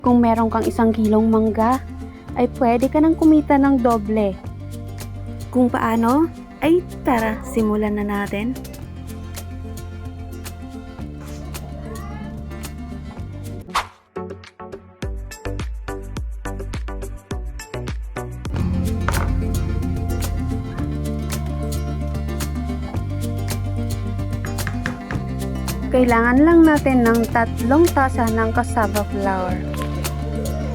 Kung meron kang 1 kilong mangga, ay pwede ka nang kumita ng doble. Kung paano? Ay tara, simulan na natin. Kailangan lang natin ng 3 tasa ng cassava flour.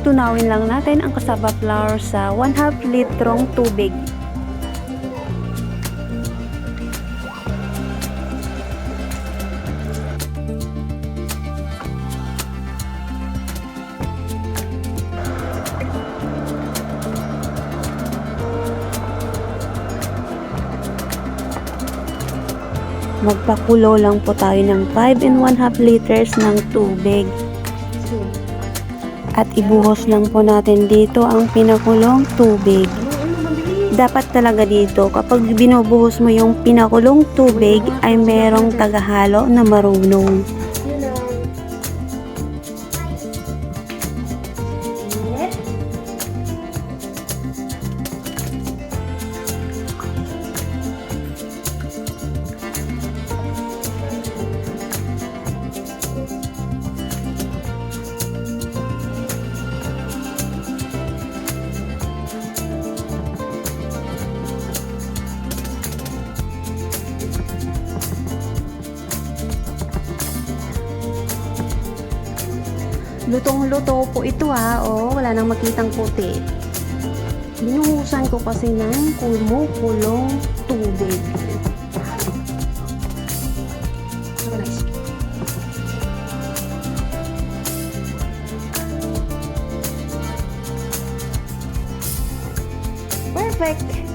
Tunawin lang natin ang cassava flour sa 1/2 litrong tubig. Magpakulo lang po tayo ng 5 1/2 liters ng tubig. At ibuhos lang po natin dito ang pinakulong tubig. Dapat talaga dito, kapag binubuhos mo yung pinakulong tubig, ay merong tagahalo na marunong. Lutong-luto po ito wala nang makitang puti. Binuhusan ko kasi ng kumukulong tubig. Perfect!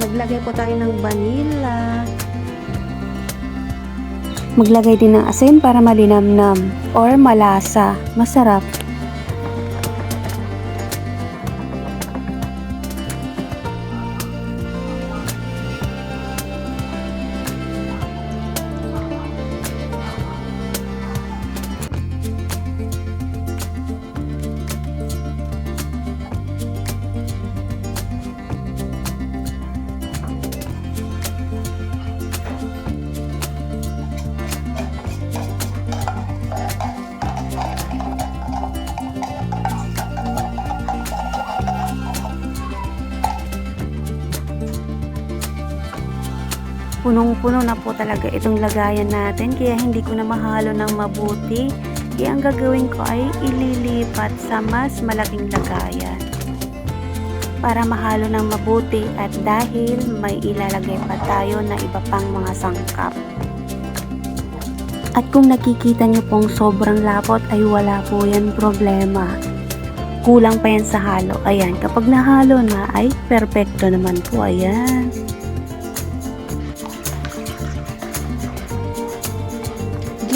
Maglagay po tayo ng vanilla. Maglagay din ng asin para malinamnam or malasa. Masarap. Punong-puno na po talaga itong lagayan natin, kaya hindi ko na mahalo ng mabuti. Kaya ang gagawin ko ay ililipat sa mas malaking lagayan para mahalo ng mabuti, at dahil may ilalagay pa tayo na iba pang mga sangkap. At kung nakikita nyo pong sobrang lapot, ay wala po yan problema. Kulang pa yan sa halo. Ayan, kapag nahalo na ay perfecto naman po. Ayan.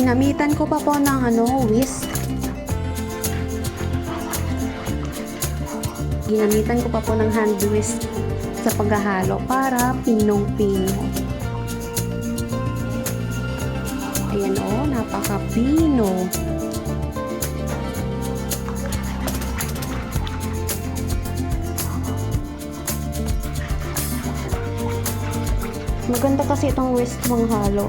Ginamitan ko pa po ng whisk. Ginamitan ko pa po ng hand whisk sa paghahalo para pinong-pino. Ayan napaka-pino. Maganda kasi itong whisk manghalo.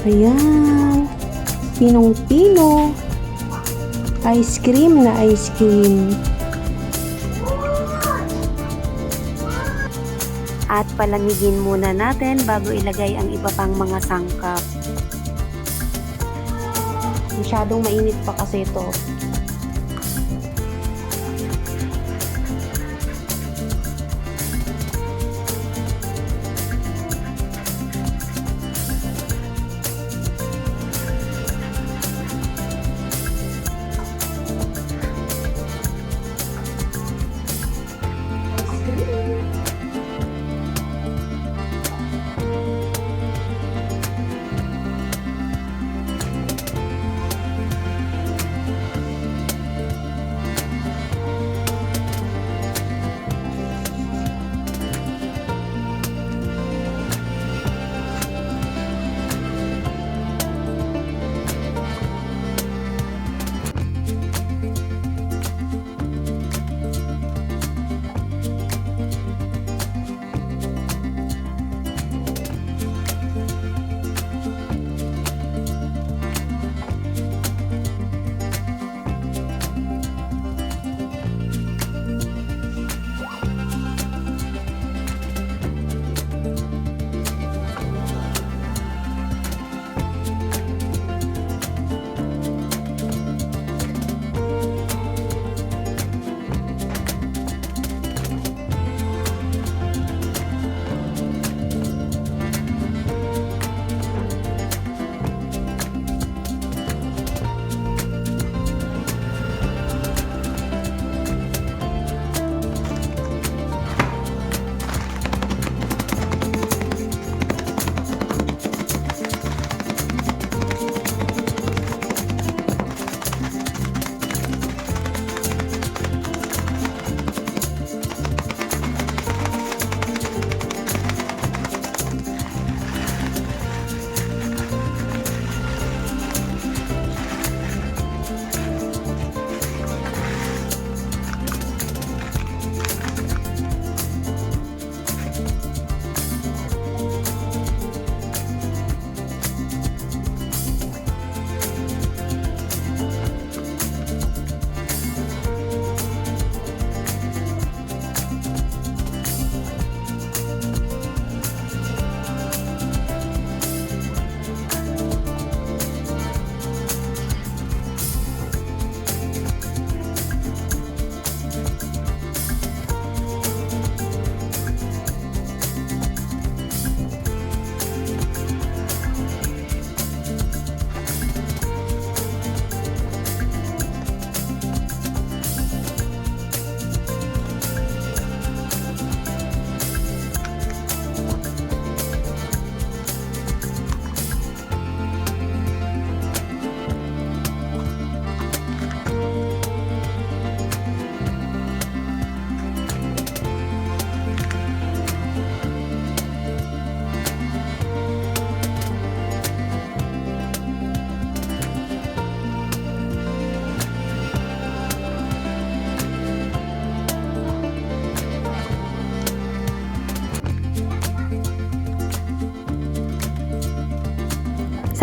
Ayan, pinong-pino, ice cream na ice cream. At palamigin muna natin bago ilagay ang iba pang mga sangkap. Masyadong mainit pa kasi ito.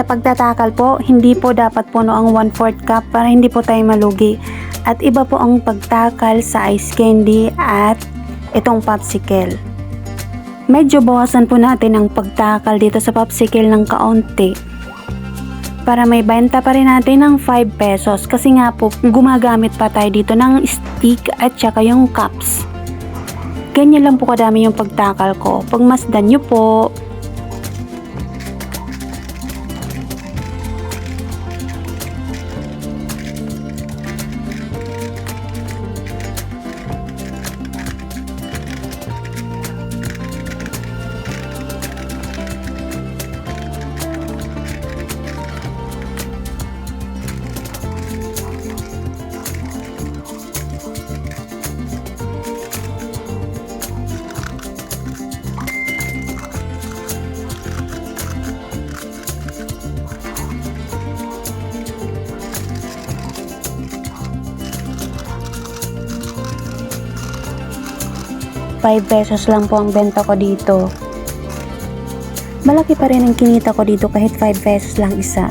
Sa pagtatakal po, hindi po dapat puno ang 1/4 cup para hindi po tayo malugi. At iba po ang pagtakal sa ice candy at itong popsicle. Medyo bawasan po natin ang pagtakal dito sa popsicle ng kaunti para may benta pa rin natin ng 5 pesos kasi nga po gumagamit pa tayo dito ng stick at saka yung cups. Ganyan lang po kadami yung pagtakal ko. Pagmasdan nyo po. ₱5 lang po ang benta ko dito. Malaki pa rin ang kinita ko dito kahit ₱5 lang isa.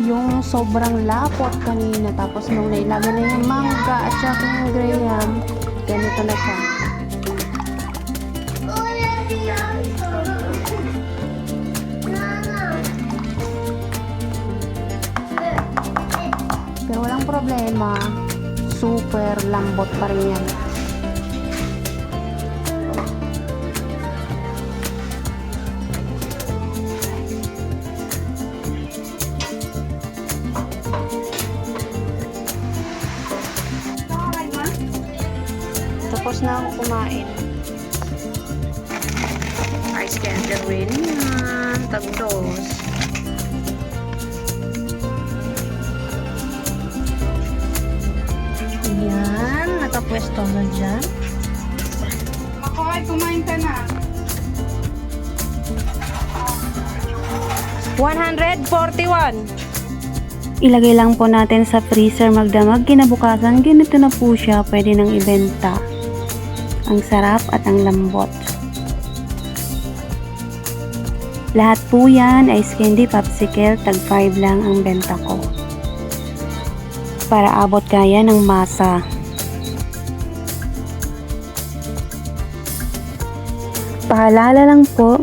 Yung sobrang lapot kanina, tapos nung nailagay na yung mangga at saka yung graham, ganito na siya. Pero walang problema, super lambot pa rin yan. Tapos na ako kumain. Ice candy rin yan. Tagdos. Yan. Nakapwesto na dyan. Makoy, kumain ka na. 141. Ilagay lang po natin sa freezer magdamag. Kinabukasan, ganito na po siya. Pwede nang ibenta. Ang sarap at ang lambot. Lahat po yan, ice candy, popsicle, tag 5 lang ang benta ko. Para abot kaya ng masa. Paalala lang po,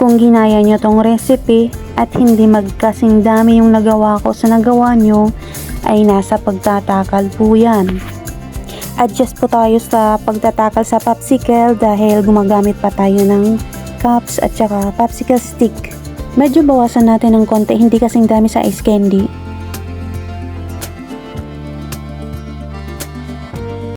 kung ginaya nyo tong recipe at hindi magkasing dami yung nagawa ko sa nagawa nyo, ay nasa pagtatakal po yan. Adjust po tayo sa pagtatakal sa popsicle dahil gumagamit pa tayo ng cups at saka popsicle stick. Medyo bawasan natin ng konti, hindi kasing dami sa ice candy.